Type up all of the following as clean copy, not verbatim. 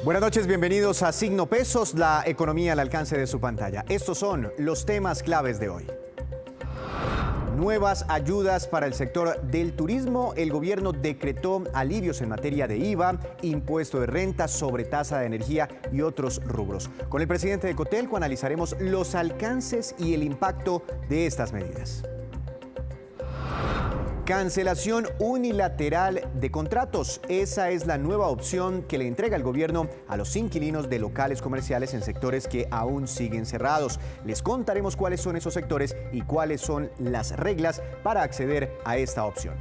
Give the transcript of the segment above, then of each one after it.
Buenas noches, bienvenidos a Signo Pesos, la economía al alcance de su pantalla. Estos son los temas claves de hoy. Nuevas ayudas para el sector del turismo. El gobierno decretó alivios en materia de IVA, impuesto de renta, sobretasa de energía y otros rubros. Con el presidente de Cotelco analizaremos los alcances y el impacto de estas medidas. Cancelación unilateral de contratos. Esa es la nueva opción que le entrega el gobierno a los inquilinos de locales comerciales en sectores que aún siguen cerrados. Les contaremos cuáles son esos sectores y cuáles son las reglas para acceder a esta opción.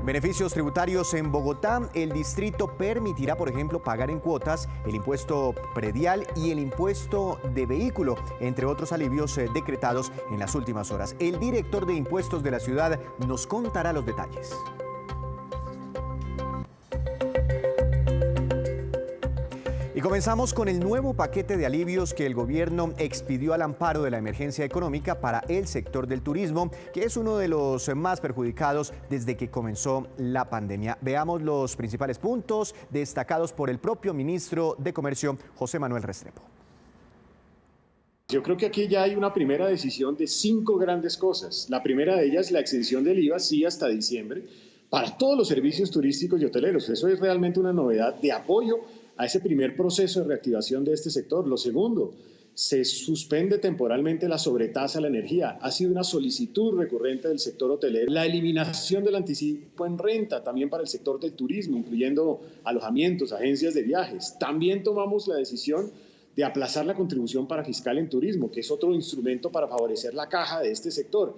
Beneficios tributarios en Bogotá. El distrito permitirá, por ejemplo, pagar en cuotas el impuesto predial y el impuesto de vehículo, entre otros alivios decretados en las últimas horas. El director de impuestos de la ciudad nos contará los detalles. Y comenzamos con el nuevo paquete de alivios que el gobierno expidió al amparo de la emergencia económica para el sector del turismo, que es uno de los más perjudicados desde que comenzó la pandemia. Veamos los principales puntos destacados por el propio ministro de Comercio, José Manuel Restrepo. Yo creo que aquí ya hay una primera decisión de 5 grandes cosas. La primera de ellas, la exención del IVA, sí, hasta diciembre, para todos los servicios turísticos y hoteleros. Eso es realmente una novedad de apoyo a ese primer proceso de reactivación de este sector. Lo segundo, se suspende temporalmente la sobretasa a la energía. Ha sido una solicitud recurrente del sector hotelero. La eliminación del anticipo en renta también para el sector del turismo, incluyendo alojamientos, agencias de viajes. También tomamos la decisión de aplazar la contribución para fiscal en turismo, que es otro instrumento para favorecer la caja de este sector.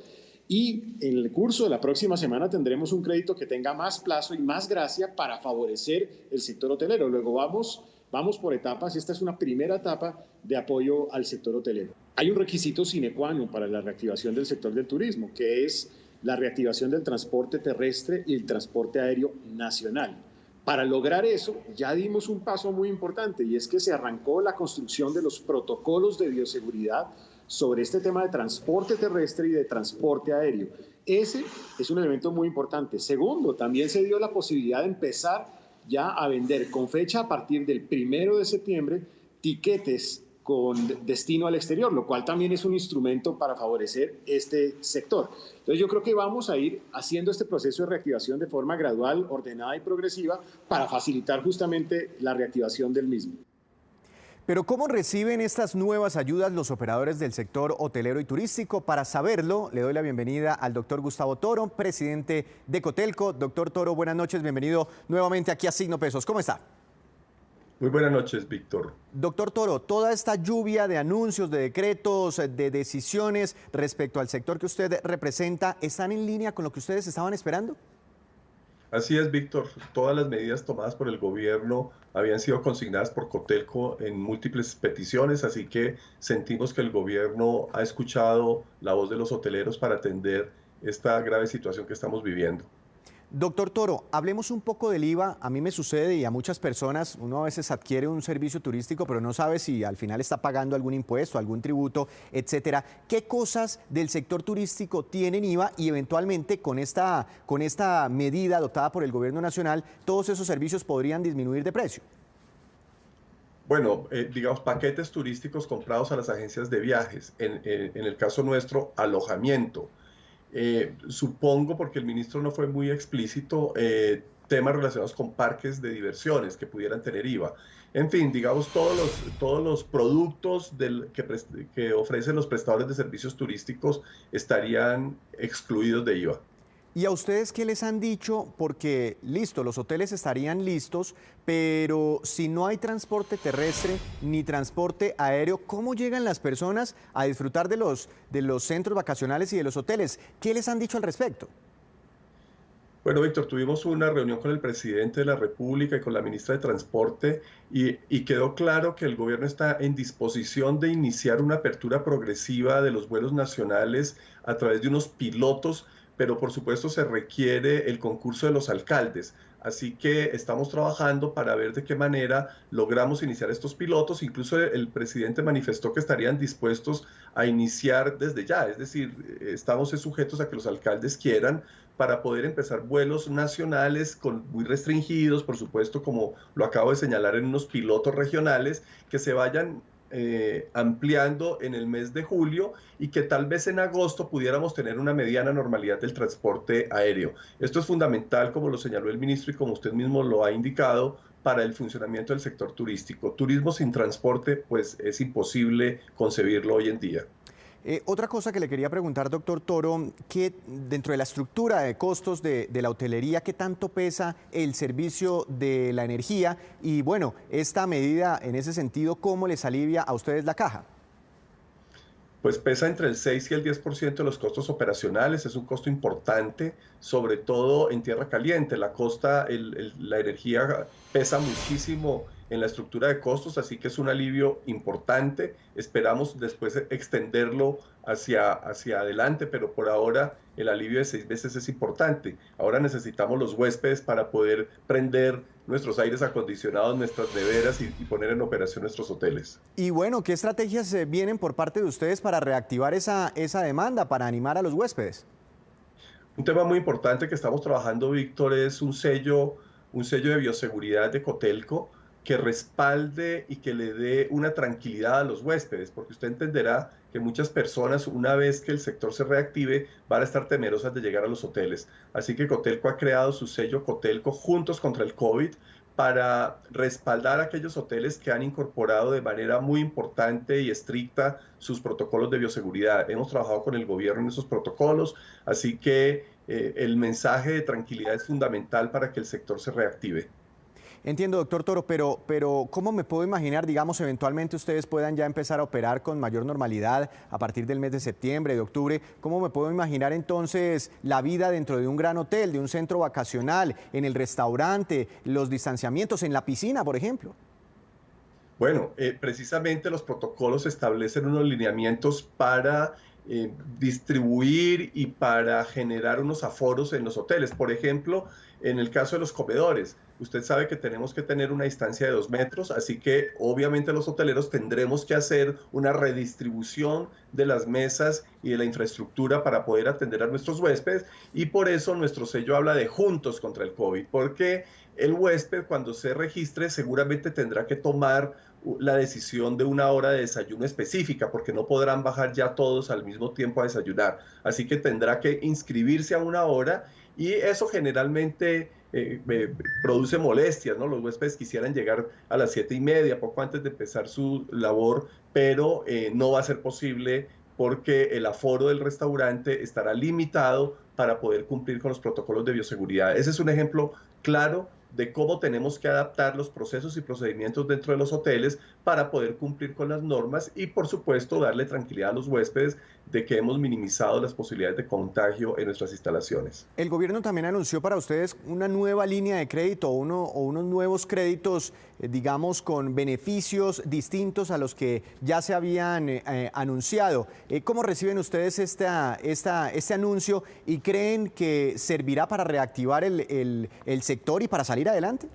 Y en el curso de la próxima semana tendremos un crédito que tenga más plazo y más gracia para favorecer el sector hotelero. Luego vamos por etapas. Esta es una primera etapa de apoyo al sector hotelero. Hay un requisito sine qua non para la reactivación del sector del turismo, que es la reactivación del transporte terrestre y el transporte aéreo nacional. Para lograr eso, ya dimos un paso muy importante, y es que se arrancó la construcción de los protocolos de bioseguridad sobre este tema de transporte terrestre y de transporte aéreo. Ese es un elemento muy importante. Segundo, también se dio la posibilidad de empezar ya a vender con fecha a partir del 1 de septiembre tiquetes con destino al exterior, lo cual también es un instrumento para favorecer este sector. Entonces yo creo que vamos a ir haciendo este proceso de reactivación de forma gradual, ordenada y progresiva para facilitar justamente la reactivación del mismo. Pero ¿cómo reciben estas nuevas ayudas los operadores del sector hotelero y turístico? Para saberlo, le doy la bienvenida al doctor Gustavo Toro, presidente de Cotelco. Doctor Toro, buenas noches, bienvenido nuevamente aquí a Signo Pesos. ¿Cómo está? Muy buenas noches, Víctor. Doctor Toro, toda esta lluvia de anuncios, de decretos, de decisiones respecto al sector que usted representa, ¿están en línea con lo que ustedes estaban esperando? Así es, Víctor. Todas las medidas tomadas por el gobierno habían sido consignadas por Cotelco en múltiples peticiones, así que sentimos que el gobierno ha escuchado la voz de los hoteleros para atender esta grave situación que estamos viviendo. Doctor Toro, hablemos un poco del IVA. A mí me sucede y a muchas personas, uno a veces adquiere un servicio turístico, pero no sabe si al final está pagando algún impuesto, algún tributo, etcétera. ¿Qué cosas del sector turístico tienen IVA y eventualmente con esta medida adoptada por el gobierno nacional, todos esos servicios podrían disminuir de precio? Bueno, digamos, paquetes turísticos comprados a las agencias de viajes. En el caso nuestro, alojamiento. Supongo, porque el ministro no fue muy explícito, temas relacionados con parques de diversiones que pudieran tener IVA. En fin, digamos, todos los productos que ofrecen los prestadores de servicios turísticos estarían excluidos de IVA. ¿Y a ustedes qué les han dicho? Porque, listo, los hoteles estarían listos, pero si no hay transporte terrestre ni transporte aéreo, ¿cómo llegan las personas a disfrutar de los centros vacacionales y de los hoteles? ¿Qué les han dicho al respecto? Bueno, Víctor, tuvimos una reunión con el presidente de la República y con la ministra de Transporte y quedó claro que el gobierno está en disposición de iniciar una apertura progresiva de los vuelos nacionales a través de unos pilotos, pero por supuesto se requiere el concurso de los alcaldes. Así que estamos trabajando para ver de qué manera logramos iniciar estos pilotos. Incluso el presidente manifestó que estarían dispuestos a iniciar desde ya, es decir, estamos sujetos a que los alcaldes quieran para poder empezar vuelos nacionales muy restringidos, por supuesto, como lo acabo de señalar, en unos pilotos regionales que se vayan ampliando en el mes de julio y que tal vez en agosto pudiéramos tener una mediana normalidad del transporte aéreo. Esto es fundamental, como lo señaló el ministro y como usted mismo lo ha indicado, para el funcionamiento del sector turístico. Turismo sin transporte, pues es imposible concebirlo hoy en día. Otra cosa que le quería preguntar, doctor Toro, que dentro de la estructura de costos de la hotelería, ¿qué tanto pesa el servicio de la energía? Y bueno, esta medida en ese sentido, ¿cómo les alivia a ustedes la caja? Pues pesa entre el 6 y el 10% de los costos operacionales, es un costo importante, sobre todo en tierra caliente. La costa, la energía pesa muchísimo en la estructura de costos, así que es un alivio importante. Esperamos después extenderlo hacia adelante, pero por ahora el alivio de 6 meses es importante. Ahora necesitamos los huéspedes para poder prender nuestros aires acondicionados, nuestras neveras y poner en operación nuestros hoteles. Y bueno, ¿qué estrategias vienen por parte de ustedes para reactivar esa demanda, para animar a los huéspedes? Un tema muy importante que estamos trabajando, Víctor, es un sello de bioseguridad de Cotelco que respalde y que le dé una tranquilidad a los huéspedes, porque usted entenderá que muchas personas, una vez que el sector se reactive, van a estar temerosas de llegar a los hoteles. Así que Cotelco ha creado su sello Cotelco Juntos contra el COVID para respaldar a aquellos hoteles que han incorporado de manera muy importante y estricta sus protocolos de bioseguridad. Hemos trabajado con el gobierno en esos protocolos, así que el mensaje de tranquilidad es fundamental para que el sector se reactive. Entiendo, doctor Toro, pero ¿cómo me puedo imaginar, digamos, eventualmente ustedes puedan ya empezar a operar con mayor normalidad a partir del mes de septiembre, de octubre? ¿Cómo me puedo imaginar entonces la vida dentro de un gran hotel, de un centro vacacional, en el restaurante, los distanciamientos, en la piscina, por ejemplo? Bueno, precisamente los protocolos establecen unos lineamientos para distribuir y para generar unos aforos en los hoteles. Por ejemplo, en el caso de los comedores, usted sabe que tenemos que tener una distancia de 2 metros, así que obviamente los hoteleros tendremos que hacer una redistribución de las mesas y de la infraestructura para poder atender a nuestros huéspedes, y por eso nuestro sello habla de Juntos contra el COVID, porque el huésped cuando se registre seguramente tendrá que tomar la decisión de una hora de desayuno específica, porque no podrán bajar ya todos al mismo tiempo a desayunar. Así que tendrá que inscribirse a una hora y eso generalmente produce molestias, ¿no? Los huéspedes quisieran llegar a las 7:30, poco antes de empezar su labor, pero no va a ser posible porque el aforo del restaurante estará limitado para poder cumplir con los protocolos de bioseguridad. Ese es un ejemplo claro de cómo tenemos que adaptar los procesos y procedimientos dentro de los hoteles para poder cumplir con las normas y, por supuesto, darle tranquilidad a los huéspedes de que hemos minimizado las posibilidades de contagio en nuestras instalaciones. El gobierno también anunció para ustedes una nueva línea de crédito o unos nuevos créditos, digamos, con beneficios distintos a los que ya se habían anunciado. ¿Cómo reciben ustedes este anuncio y creen que servirá para reactivar el sector y para salir adelante?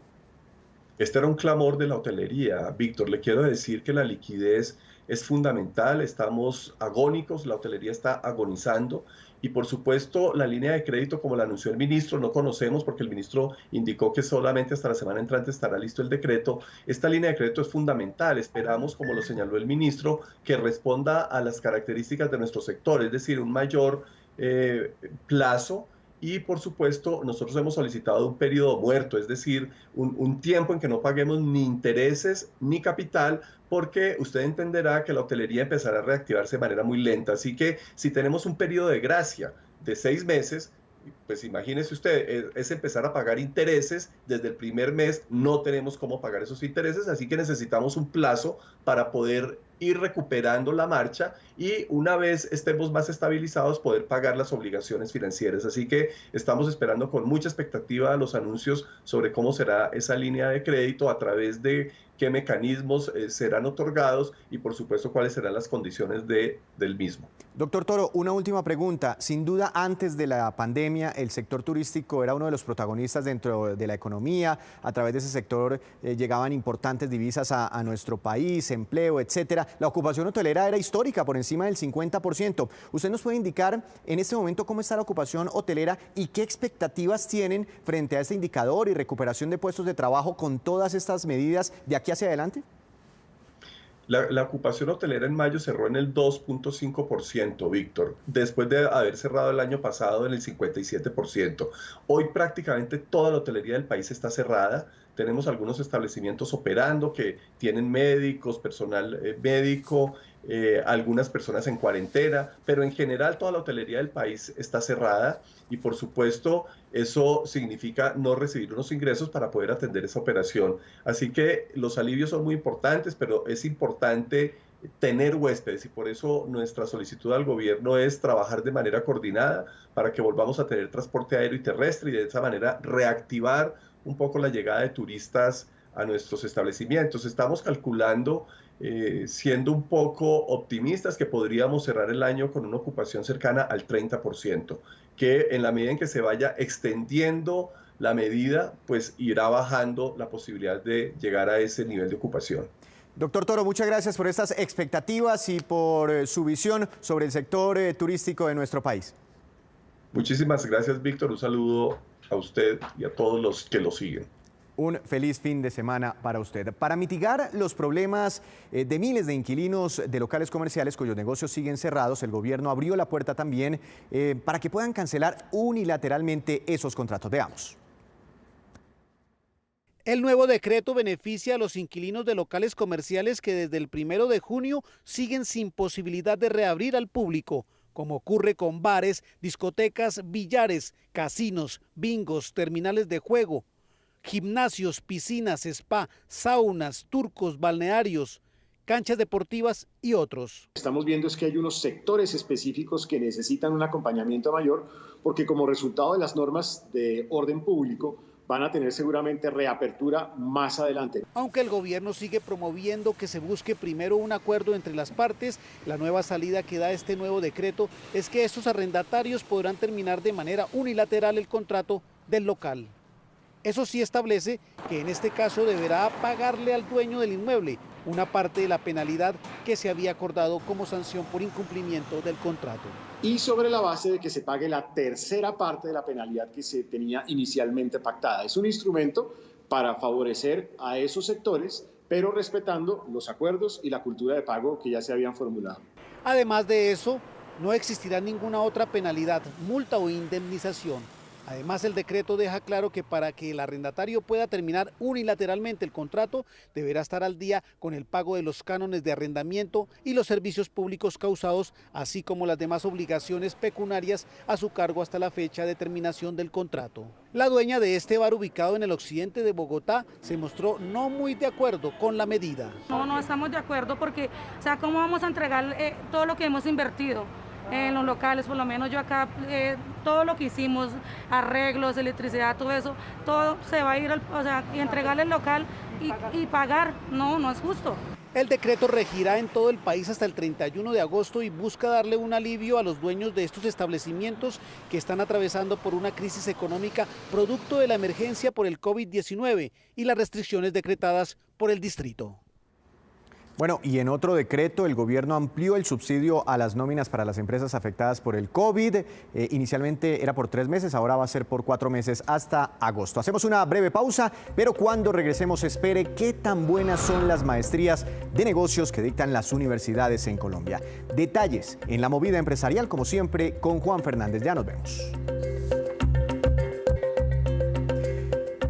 Este era un clamor de la hotelería, Víctor. Le quiero decir que la liquidez es fundamental, estamos agónicos, la hotelería está agonizando y por supuesto la línea de crédito, como la anunció el ministro, no conocemos porque el ministro indicó que solamente hasta la semana entrante estará listo el decreto. Esta línea de crédito es fundamental, esperamos, como lo señaló el ministro, que responda a las características de nuestro sector, es decir, un mayor plazo. Y por supuesto nosotros hemos solicitado un periodo muerto, es decir, un tiempo en que no paguemos ni intereses ni capital, porque usted entenderá que la hotelería empezará a reactivarse de manera muy lenta. Así que si tenemos un periodo de gracia de 6 meses, pues imagínese usted, es empezar a pagar intereses desde el primer mes, no tenemos cómo pagar esos intereses, así que necesitamos un plazo para poder ir recuperando la marcha y una vez estemos más estabilizados poder pagar las obligaciones financieras. Así que estamos esperando con mucha expectativa los anuncios sobre cómo será esa línea de crédito a través de qué mecanismos serán otorgados y por supuesto cuáles serán las condiciones del mismo. Doctor Toro, una última pregunta. Sin duda, antes de la pandemia, el sector turístico era uno de los protagonistas dentro de la economía. A través de ese sector llegaban importantes divisas a nuestro país, empleo, etcétera. La ocupación hotelera era histórica, por encima del 50%. ¿Usted nos puede indicar en este momento cómo está la ocupación hotelera y qué expectativas tienen frente a este indicador y recuperación de puestos de trabajo con todas estas medidas de aquí hacia adelante? La ocupación hotelera en mayo cerró en el 2.5%, Víctor, después de haber cerrado el año pasado en el 57%. Hoy prácticamente toda la hotelería del país está cerrada. Tenemos algunos establecimientos operando que tienen médicos, personal médico, algunas personas en cuarentena, pero en general toda la hotelería del país está cerrada y por supuesto eso significa no recibir unos ingresos para poder atender esa operación. Así que los alivios son muy importantes, pero es importante tener huéspedes y por eso nuestra solicitud al gobierno es trabajar de manera coordinada para que volvamos a tener transporte aéreo y terrestre y de esa manera reactivar un poco la llegada de turistas a nuestros establecimientos. Estamos calculando, siendo un poco optimistas, que podríamos cerrar el año con una ocupación cercana al 30%, que en la medida en que se vaya extendiendo la medida, pues irá bajando la posibilidad de llegar a ese nivel de ocupación. Doctor Toro, muchas gracias por estas expectativas y por su visión sobre el sector turístico de nuestro país. Muchísimas gracias, Víctor. Un saludo a usted y a todos los que lo siguen. Un feliz fin de semana para usted. Para mitigar los problemas de miles de inquilinos de locales comerciales cuyos negocios siguen cerrados, el gobierno abrió la puerta también para que puedan cancelar unilateralmente esos contratos. Veamos. El nuevo decreto beneficia a los inquilinos de locales comerciales que desde el 1 de junio siguen sin posibilidad de reabrir al público, como ocurre con bares, discotecas, billares, casinos, bingos, terminales de juego, gimnasios, piscinas, spa, saunas, turcos, balnearios, canchas deportivas y otros. Estamos viendo es que hay unos sectores específicos que necesitan un acompañamiento mayor porque como resultado de las normas de orden público van a tener seguramente reapertura más adelante. Aunque el gobierno sigue promoviendo que se busque primero un acuerdo entre las partes, la nueva salida que da este nuevo decreto es que estos arrendatarios podrán terminar de manera unilateral el contrato del local. Eso sí establece que en este caso deberá pagarle al dueño del inmueble una parte de la penalidad que se había acordado como sanción por incumplimiento del contrato. Y sobre la base de que se pague la tercera parte de la penalidad que se tenía inicialmente pactada. Es un instrumento para favorecer a esos sectores, pero respetando los acuerdos y la cultura de pago que ya se habían formulado. Además de eso, no existirá ninguna otra penalidad, multa o indemnización. Además, el decreto deja claro que para que el arrendatario pueda terminar unilateralmente el contrato, deberá estar al día con el pago de los cánones de arrendamiento y los servicios públicos causados, así como las demás obligaciones pecuniarias a su cargo hasta la fecha de terminación del contrato. La dueña de este bar ubicado en el occidente de Bogotá se mostró no muy de acuerdo con la medida. No estamos de acuerdo porque, o sea, ¿cómo vamos a entregar todo lo que hemos invertido? En los locales, por lo menos yo acá, todo lo que hicimos, arreglos, electricidad, todo eso, todo se va a ir, o sea, y entregarle el local y pagar, no es justo. El decreto regirá en todo el país hasta el 31 de agosto y busca darle un alivio a los dueños de estos establecimientos que están atravesando por una crisis económica producto de la emergencia por el COVID-19 y las restricciones decretadas por el distrito. Bueno, y en otro decreto, el gobierno amplió el subsidio a las nóminas para las empresas afectadas por el COVID. Inicialmente era por 3 meses, ahora va a ser por 4 meses hasta agosto. Hacemos una breve pausa, pero cuando regresemos espere qué tan buenas son las maestrías de negocios que dictan las universidades en Colombia. Detalles en la movida empresarial, como siempre, con Juan Fernández. Ya nos vemos.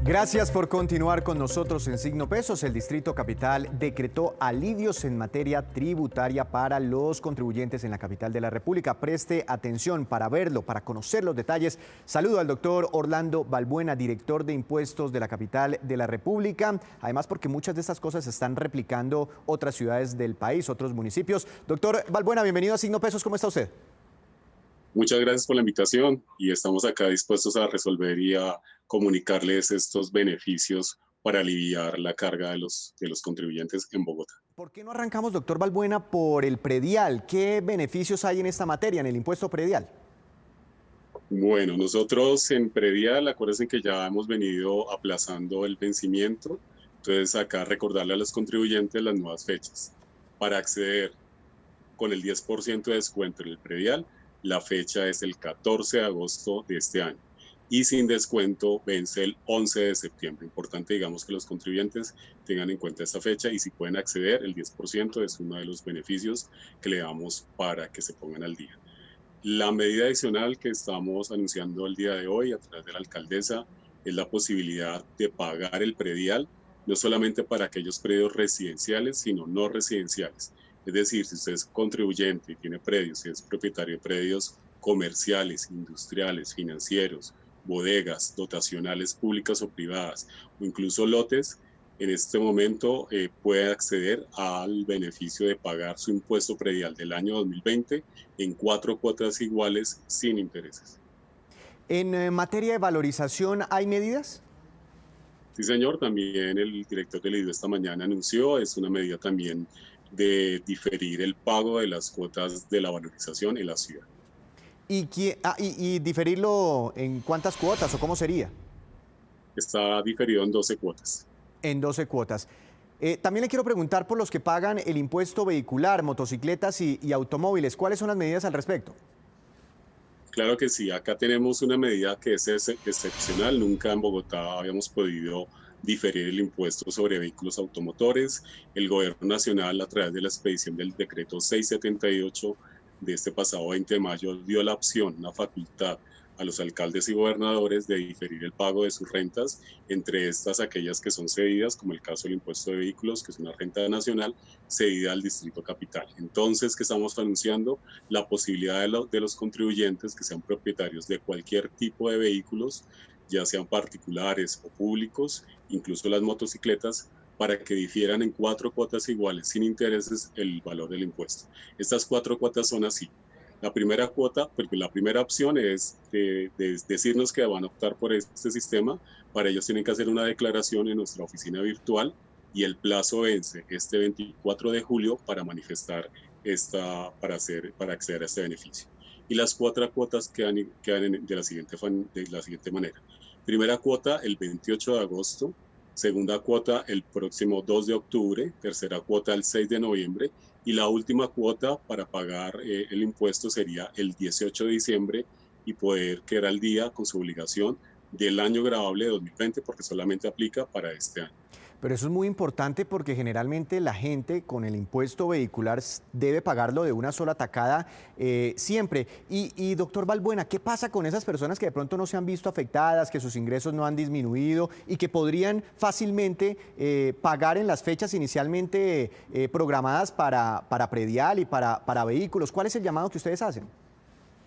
Gracias por continuar con nosotros en Signo Pesos. El Distrito Capital decretó alivios en materia tributaria para los contribuyentes en la capital de la República. Preste atención para verlo, para conocer los detalles. Saludo al doctor Orlando Balbuena, director de impuestos de la capital de la República. Además, porque muchas de estas cosas se están replicando otras ciudades del país, otros municipios. Doctor Balbuena, bienvenido a Signo Pesos. ¿Cómo está usted? Muchas gracias por la invitación y estamos acá dispuestos a resolver y a comunicarles estos beneficios para aliviar la carga de los contribuyentes en Bogotá. ¿Por qué no arrancamos, doctor Balbuena, por el predial? ¿Qué beneficios hay en esta materia, en el impuesto predial? Bueno, nosotros en predial, acuérdense que ya hemos venido aplazando el vencimiento, entonces acá recordarle a los contribuyentes las nuevas fechas. Para acceder con el 10% de descuento en el predial, la fecha es el 14 de agosto de este año y sin descuento vence el 11 de septiembre. Importante, digamos, que los contribuyentes tengan en cuenta esta fecha y si pueden acceder, el 10% es uno de los beneficios que le damos para que se pongan al día. La medida adicional que estamos anunciando el día de hoy a través de la alcaldesa es la posibilidad de pagar el predial, no solamente para aquellos predios residenciales, sino no residenciales. Es decir, si usted es contribuyente y tiene predios, si es propietario de predios comerciales, industriales, financieros, bodegas, dotacionales públicas o privadas, o incluso lotes, en este momento puede acceder al beneficio de pagar su impuesto predial del año 2020 en 4 cuotas iguales sin intereses. En materia de valorización, ¿hay medidas? Sí, señor, también el director del IDU esta mañana anunció, es una medida también de diferir el pago de las cuotas de la valorización en la ciudad. ¿Y diferirlo en cuántas cuotas o cómo sería? Está diferido en 12 cuotas. En 12 cuotas. También le quiero preguntar por los que pagan el impuesto vehicular, motocicletas y automóviles. ¿Cuáles son las medidas al respecto? Claro que sí, acá tenemos una medida que es excepcional. Nunca en Bogotá habíamos podido diferir el impuesto sobre vehículos automotores. El gobierno nacional, a través de la expedición del decreto 678 de este pasado 20 de mayo, dio la opción, una facultad a los alcaldes y gobernadores de diferir el pago de sus rentas, entre estas aquellas que son cedidas, como el caso del impuesto de vehículos, que es una renta nacional cedida al Distrito Capital. Entonces, ¿qué estamos anunciando? La posibilidad de los contribuyentes que sean propietarios de cualquier tipo de vehículos, ya sean particulares o públicos, incluso las motocicletas, para que difieran en 4 cuotas iguales, sin intereses, el valor del impuesto. Estas 4 cuotas son así. La primera cuota, porque la primera opción es de decirnos que van a optar por este sistema. Para ellos tienen que hacer una declaración en nuestra oficina virtual y el plazo vence este 24 de julio para manifestar para acceder a este beneficio. Y las 4 cuotas quedan de la siguiente manera. Primera cuota el 28 de agosto, segunda cuota el próximo 2 de octubre, tercera cuota el 6 de noviembre y la última cuota para pagar el impuesto sería el 18 de diciembre y poder quedar al día con su obligación del año gravable de 2020 porque solamente aplica para este año. Pero eso es muy importante porque generalmente la gente con el impuesto vehicular debe pagarlo de una sola tacada siempre. Y doctor Balbuena, ¿qué pasa con esas personas que de pronto no se han visto afectadas, que sus ingresos no han disminuido y que podrían fácilmente pagar en las fechas inicialmente programadas para predial y para vehículos? ¿Cuál es el llamado que ustedes hacen?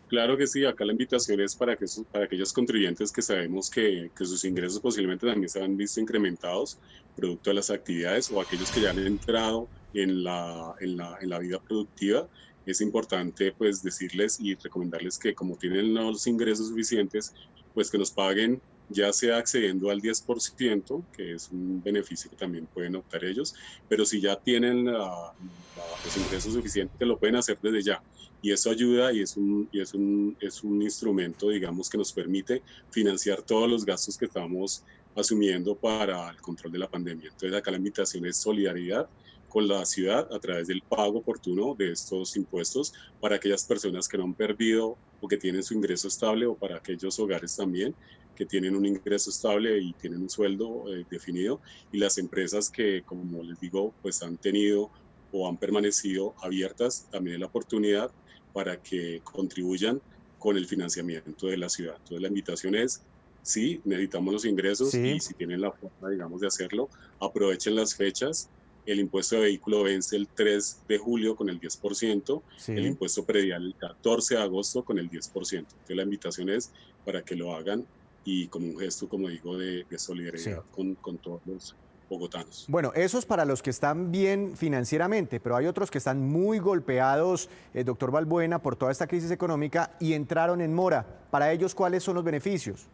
Claro que sí, acá la invitación es para aquellos contribuyentes que sabemos que sus ingresos posiblemente también se han visto incrementados producto de las actividades o aquellos que ya han entrado en la vida productiva. Es importante pues decirles y recomendarles que como tienen los ingresos suficientes, pues que nos paguen ya sea accediendo al 10%, que es un beneficio que también pueden optar ellos, pero si ya tienen los ingresos suficientes, lo pueden hacer desde ya. Y eso ayuda y es un instrumento, digamos, que nos permite financiar todos los gastos que estamos asumiendo para el control de la pandemia. Entonces, acá la invitación es solidaridad con la ciudad a través del pago oportuno de estos impuestos para aquellas personas que no han perdido o que tienen su ingreso estable o para aquellos hogares también que tienen un ingreso estable y tienen un sueldo definido y las empresas que, como les digo, pues han tenido o han permanecido abiertas también la oportunidad para que contribuyan con el financiamiento de la ciudad. Entonces la invitación es, sí, necesitamos los ingresos y si tienen la forma, digamos, de hacerlo, aprovechen las fechas. El impuesto de vehículo vence el 3 de julio con el 10%, el impuesto predial el 14 de agosto con el 10%. Entonces la invitación es para que lo hagan y como un gesto, como digo, de solidaridad con todos los bogotanos. Bueno, eso es para los que están bien financieramente, pero hay otros que están muy golpeados, doctor Balbuena, por toda esta crisis económica y entraron en mora. Para ellos, ¿cuáles son los beneficios?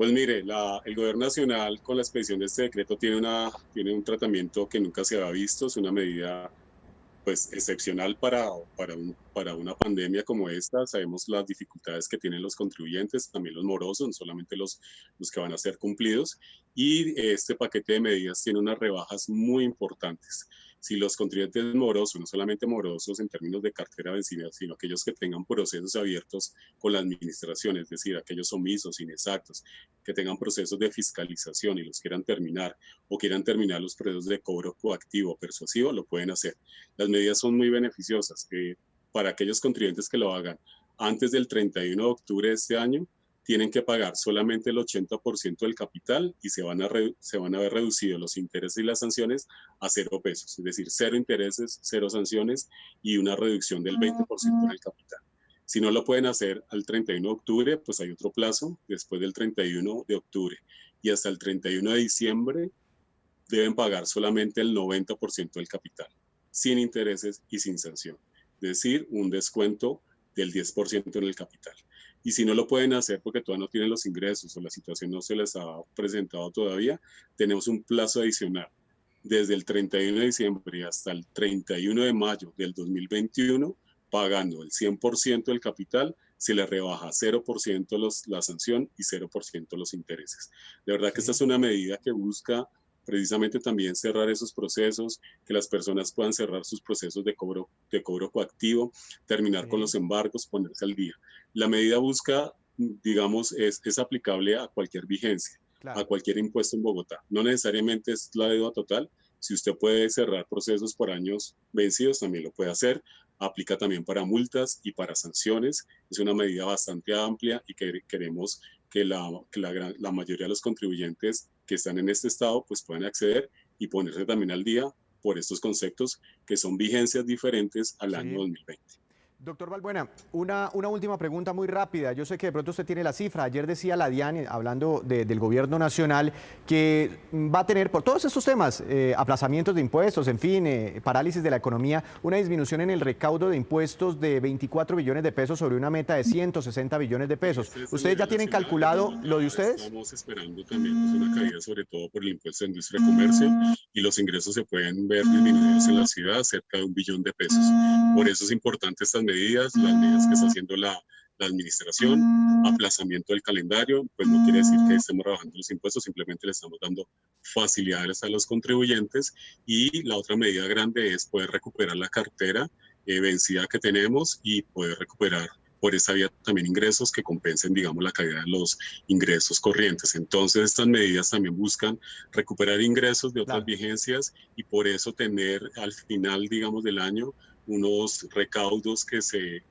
Pues mire, el gobierno nacional con la expedición de este decreto tiene un tratamiento que nunca se había visto, es una medida pues excepcional para una pandemia como esta. Sabemos las dificultades que tienen los contribuyentes, también los morosos, no solamente los que van a ser cumplidos, y este paquete de medidas tiene unas rebajas muy importantes. Si los contribuyentes morosos, no solamente morosos en términos de cartera vencida, sino aquellos que tengan procesos abiertos con la administración, es decir, aquellos omisos, inexactos, que tengan procesos de fiscalización y los quieran terminar, o quieran terminar los procesos de cobro coactivo o persuasivo, lo pueden hacer. Las medidas son muy beneficiosas para aquellos contribuyentes que lo hagan antes del 31 de octubre de este año. Tienen que pagar solamente el 80% del capital y se van a ver reducidos los intereses y las sanciones a 0 pesos, es decir, 0 intereses, 0 sanciones y una reducción del 20% del capital. Si no lo pueden hacer al 31 de octubre, pues hay otro plazo después del 31 de octubre y hasta el 31 de diciembre deben pagar solamente el 90% del capital, sin intereses y sin sanción, es decir, un descuento del 10% en el capital. Y si no lo pueden hacer porque todavía no tienen los ingresos o la situación no se les ha presentado todavía, tenemos un plazo adicional. Desde el 31 de diciembre hasta el 31 de mayo del 2021, pagando el 100% del capital, se le rebaja 0% la sanción y 0% los intereses. De verdad que esta es una medida que busca precisamente también cerrar esos procesos, que las personas puedan cerrar sus procesos de cobro coactivo, terminar con los embargos, ponerse al día. La medida busca, digamos, es aplicable a cualquier vigencia, a cualquier impuesto en Bogotá. No necesariamente es la deuda total. Si usted puede cerrar procesos por años vencidos, también lo puede hacer. Aplica también para multas y para sanciones. Es una medida bastante amplia y que queremos que la mayoría de los contribuyentes que están en este estado pues puedan acceder y ponerse también al día por estos conceptos que son vigencias diferentes al año 2020. Doctor Balbuena, una última pregunta muy rápida. Yo sé que de pronto usted tiene la cifra. Ayer decía la DIAN, hablando del gobierno nacional, que va a tener, por todos estos temas, aplazamientos de impuestos, en fin, parálisis de la economía, una disminución en el recaudo de impuestos de 24 billones de pesos sobre una meta de 160 billones de pesos. ¿Ustedes ya tienen calculado lo de ustedes? Estamos esperando también una caída, sobre todo por el impuesto de industria y comercio, y los ingresos se pueden ver disminuidos en la ciudad, cerca de 1 billón de pesos. Por eso es importante estas medidas, las medidas que está haciendo la administración, aplazamiento del calendario, pues no quiere decir que estemos rebajando los impuestos, simplemente le estamos dando facilidades a los contribuyentes, y la otra medida grande es poder recuperar la cartera vencida que tenemos y poder recuperar por esa vía también ingresos que compensen, digamos, la caída de los ingresos corrientes. Entonces, estas medidas también buscan recuperar ingresos de otras vigencias y por eso tener al final, digamos, del año unos recaudos que se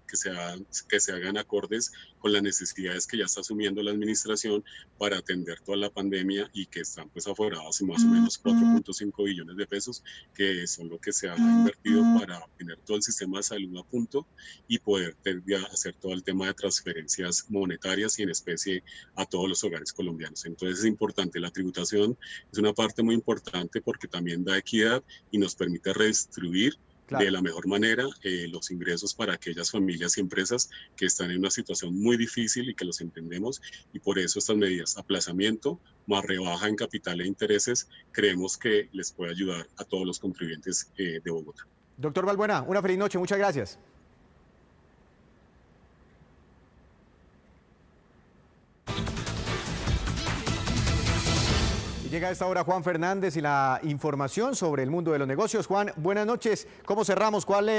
hagan acordes con las necesidades que ya está asumiendo la administración para atender toda la pandemia y que están pues aforados en más o menos 4.5 billones de pesos, que son lo que se ha invertido para tener todo el sistema de salud a punto y poder hacer todo el tema de transferencias monetarias y en especie a todos los hogares colombianos. Entonces es importante, la tributación es una parte muy importante porque también da equidad y nos permite redistribuir de la mejor manera los ingresos para aquellas familias y empresas que están en una situación muy difícil y que los entendemos, y por eso estas medidas, aplazamiento más rebaja en capital e intereses, creemos que les puede ayudar a todos los contribuyentes de Bogotá. Doctor Balbuena, una feliz noche, muchas gracias. Llega a esta hora Juan Fernández y la información sobre el mundo de los negocios. Juan, buenas noches. ¿Cómo cerramos? ¿Cuál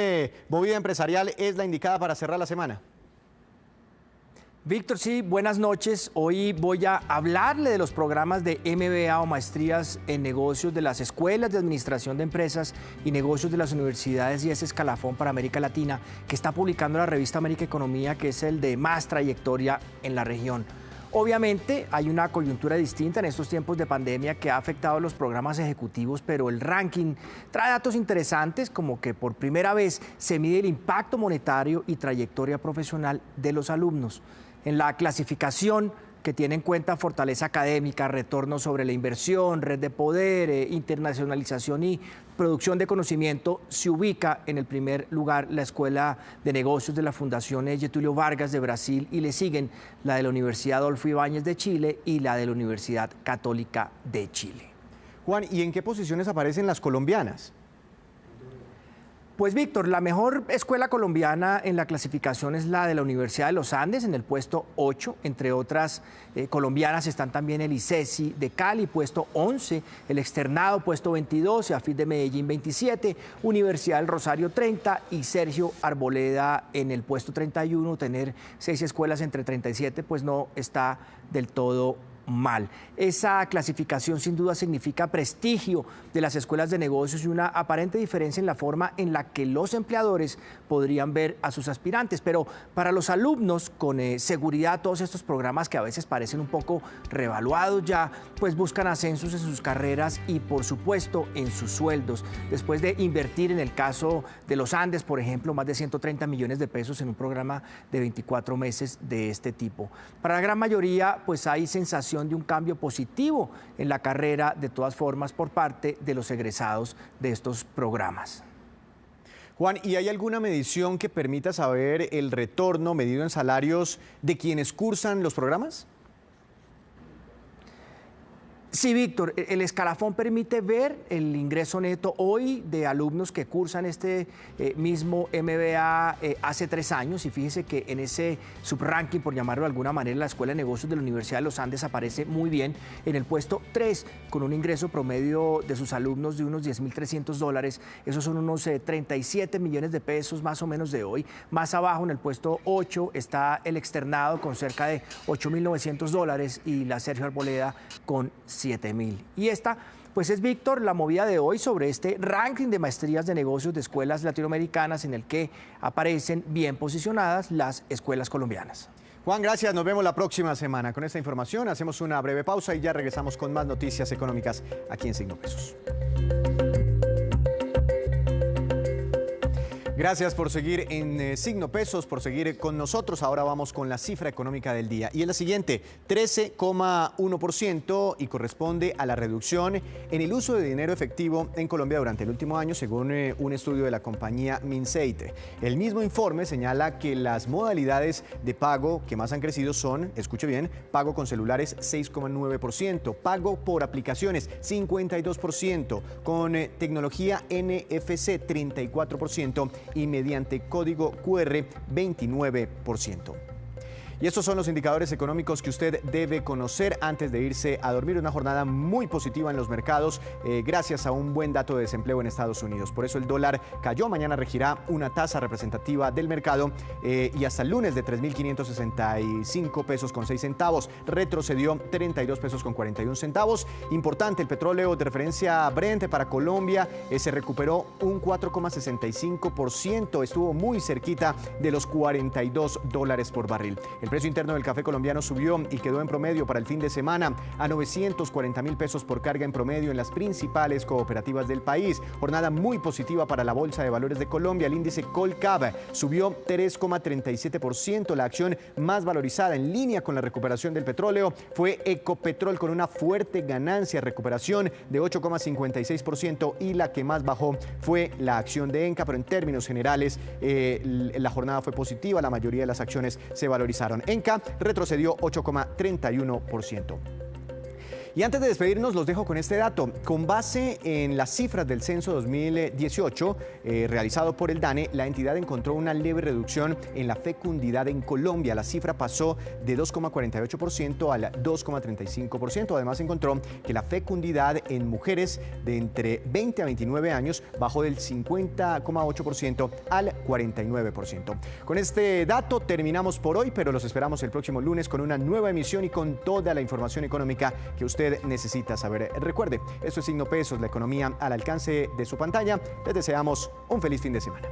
movida empresarial es la indicada para cerrar la semana? Víctor, sí, buenas noches. Hoy voy a hablarle de los programas de MBA o maestrías en negocios de las escuelas de administración de empresas y negocios de las universidades y ese escalafón para América Latina que está publicando la revista América Economía, que es el de más trayectoria en la región. Obviamente hay una coyuntura distinta en estos tiempos de pandemia que ha afectado a los programas ejecutivos, pero el ranking trae datos interesantes como que por primera vez se mide el impacto monetario y trayectoria profesional de los alumnos. En la clasificación que tiene en cuenta fortaleza académica, retorno sobre la inversión, red de poder, internacionalización y producción de conocimiento se ubica en el primer lugar la Escuela de Negocios de la Fundación Getúlio Vargas de Brasil y le siguen la de la Universidad Adolfo Ibáñez de Chile y la de la Universidad Católica de Chile. Juan, ¿y en qué posiciones aparecen las colombianas? Pues Víctor, la mejor escuela colombiana en la clasificación es la de la Universidad de los Andes, en el puesto 8. Entre otras colombianas están también el ICESI de Cali, puesto 11, el Externado, puesto 22, AFIT de Medellín, 27, Universidad del Rosario, 30 y Sergio Arboleda en el puesto 31. Tener 6 escuelas entre 37 pues no está del todo mal. Esa clasificación sin duda significa prestigio de las escuelas de negocios y una aparente diferencia en la forma en la que los empleadores podrían ver a sus aspirantes, pero para los alumnos con seguridad todos estos programas que a veces parecen un poco revaluados ya, pues buscan ascensos en sus carreras y por supuesto en sus sueldos, después de invertir en el caso de los Andes, por ejemplo, más de 130 millones de pesos en un programa de 24 meses de este tipo. Para la gran mayoría pues hay sensación de un cambio positivo en la carrera, de todas formas, por parte de los egresados de estos programas. Juan, ¿y hay alguna medición que permita saber el retorno medido en salarios de quienes cursan los programas? Sí, Víctor, el escalafón permite ver el ingreso neto hoy de alumnos que cursan este mismo MBA hace 3 años y fíjese que en ese subranking, por llamarlo de alguna manera, la Escuela de Negocios de la Universidad de los Andes aparece muy bien en el puesto 3 con un ingreso promedio de sus alumnos de unos $10.300. Esos son unos 37 millones de pesos más o menos de hoy. Más abajo en el puesto 8 está el Externado con cerca de $8.900 y la Sergio Arboleda con 7.000. Y esta, pues es, Víctor, la movida de hoy sobre este ranking de maestrías de negocios de escuelas latinoamericanas en el que aparecen bien posicionadas las escuelas colombianas. Juan, gracias. Nos vemos la próxima semana. Con esta información hacemos una breve pausa y ya regresamos con más noticias económicas aquí en Signo Pesos. Gracias por seguir en Signo Pesos, por seguir con nosotros. Ahora vamos con la cifra económica del día. Y es la siguiente, 13,1% y corresponde a la reducción en el uso de dinero efectivo en Colombia durante el último año, según un estudio de la compañía Minceite. El mismo informe señala que las modalidades de pago que más han crecido son, escuche bien, pago con celulares 6,9%, pago por aplicaciones 52%, con tecnología NFC 34%, y mediante código QR 29%. Y estos son los indicadores económicos que usted debe conocer antes de irse a dormir. Una jornada muy positiva en los mercados gracias a un buen dato de desempleo en Estados Unidos. Por eso el dólar cayó. Mañana regirá una tasa representativa del mercado y hasta el lunes de 3.565 pesos con 6 centavos. Retrocedió 32 pesos con 41 centavos. Importante, el petróleo de referencia Brent para Colombia se recuperó un 4,65%. Estuvo muy cerquita de los $42 por barril. El precio interno del café colombiano subió y quedó en promedio para el fin de semana a 940.000 pesos por carga en promedio en las principales cooperativas del país. Jornada muy positiva para la Bolsa de Valores de Colombia. El índice Colcap subió 3,37%. La acción más valorizada en línea con la recuperación del petróleo fue Ecopetrol con una fuerte ganancia, recuperación de 8,56%, y la que más bajó fue la acción de Enca, pero en términos generales la jornada fue positiva. La mayoría de las acciones se valorizaron. Enca retrocedió 8,31%. Y antes de despedirnos, los dejo con este dato. Con base en las cifras del censo 2018 realizado por el DANE, la entidad encontró una leve reducción en la fecundidad en Colombia. La cifra pasó de 2,48% al 2,35%. Además, encontró que la fecundidad en mujeres de entre 20 a 29 años bajó del 50,8% al 49%. Con este dato terminamos por hoy, pero los esperamos el próximo lunes con una nueva emisión y con toda la información económica que usted necesita saber. Recuerde, esto es Signo Pesos, la economía al alcance de su pantalla. Les deseamos un feliz fin de semana.